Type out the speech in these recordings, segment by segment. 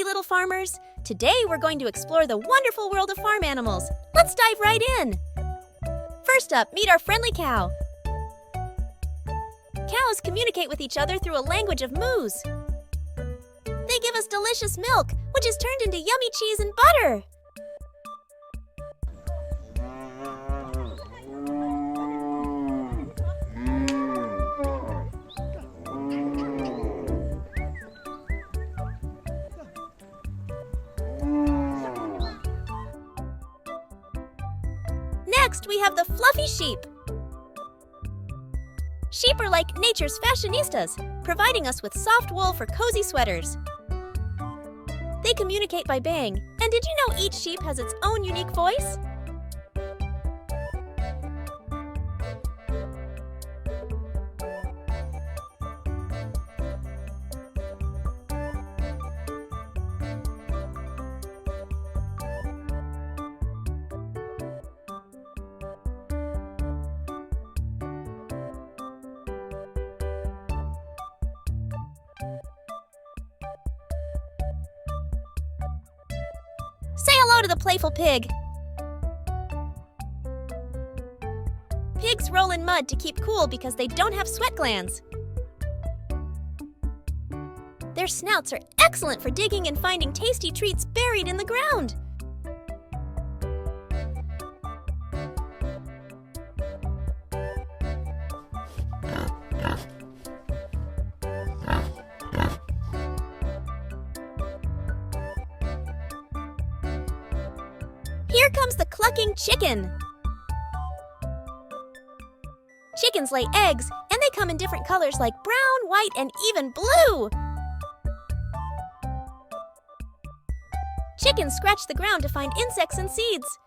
little farmers! Today we're going to explore the wonderful world of farm animals. Let's dive right in! First up, meet our friendly cow. Cows communicate with each other through a language of moos. They give us delicious milk, which is turned into yummy cheese and butter. Next, we have the fluffy sheep. Sheep are like nature's fashionistas, providing us with soft wool for cozy sweaters. They communicate by baying, and did you know each sheep has its own unique voice? Say hello to the playful pig. Pigs roll in mud to keep cool because they don't have sweat glands. Their snouts are excellent for digging and finding tasty treats buried in the ground. Here comes the clucking chicken. Chickens lay eggs, and they come in different colors like brown, white, and even blue. Chickens scratch the ground to find insects and seeds.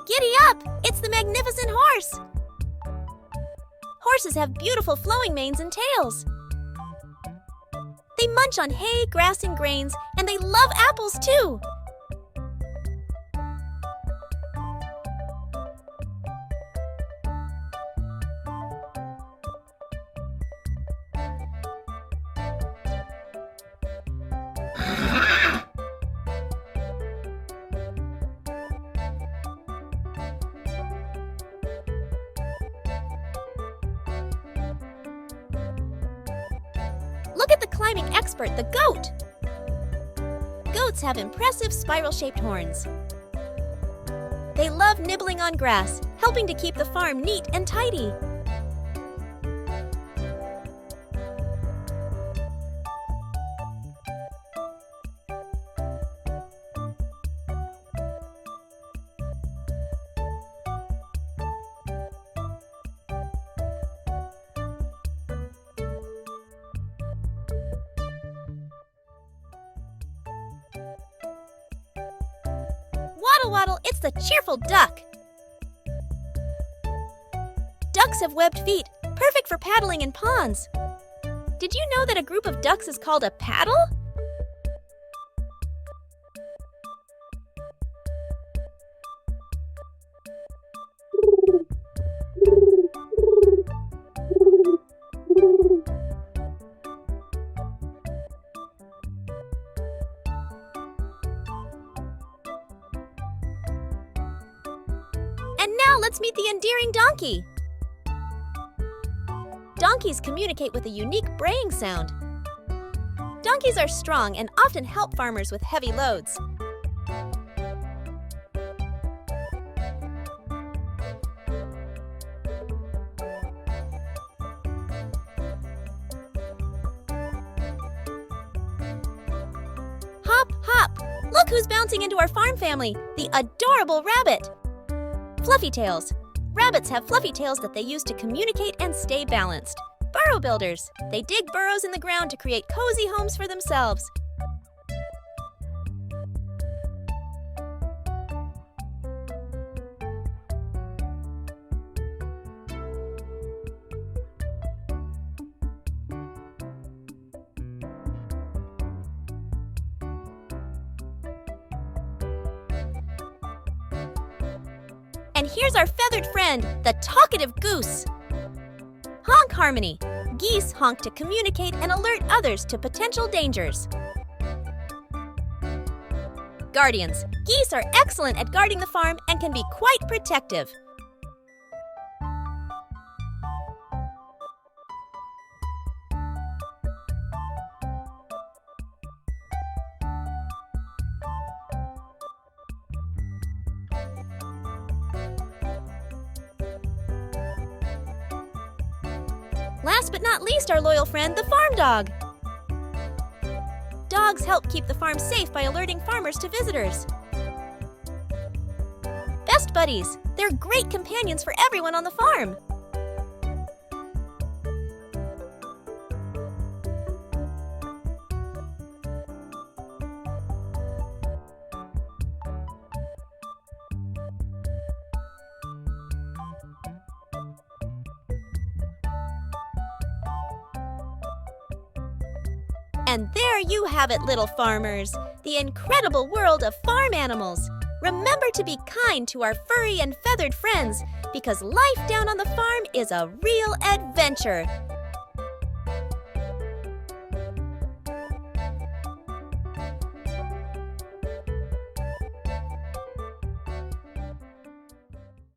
Giddy up! It's the magnificent horse! Horses have beautiful flowing manes and tails. They munch on hay, grass, and grains, and they love apples too! Look at the climbing expert, the goat! Goats have impressive spiral-shaped horns. They love nibbling on grass, helping to keep the farm neat and tidy. Waddle waddle, it's the cheerful duck. Ducks have webbed feet, perfect for paddling in ponds. Did you know that a group of ducks is called a paddle? And now let's meet the endearing donkey. Donkeys communicate with a unique braying sound. Donkeys are strong and often help farmers with heavy loads. Hop, hop! Look who's bouncing into our farm family, the adorable rabbit! Fluffy tails. Rabbits have fluffy tails that they use to communicate and stay balanced. Burrow builders. They dig burrows in the ground to create cozy homes for themselves. And here's our feathered friend, the talkative goose. Honk harmony. Geese honk to communicate and alert others to potential dangers. Guardians. Geese are excellent at guarding the farm and can be quite protective. Last but not least, our loyal friend, the farm dog. Dogs help keep the farm safe by alerting farmers to visitors. Best buddies. They're great companions for everyone on the farm. And there you have it, little farmers, the incredible world of farm animals. Remember to be kind to our furry and feathered friends, because life down on the farm is a real adventure.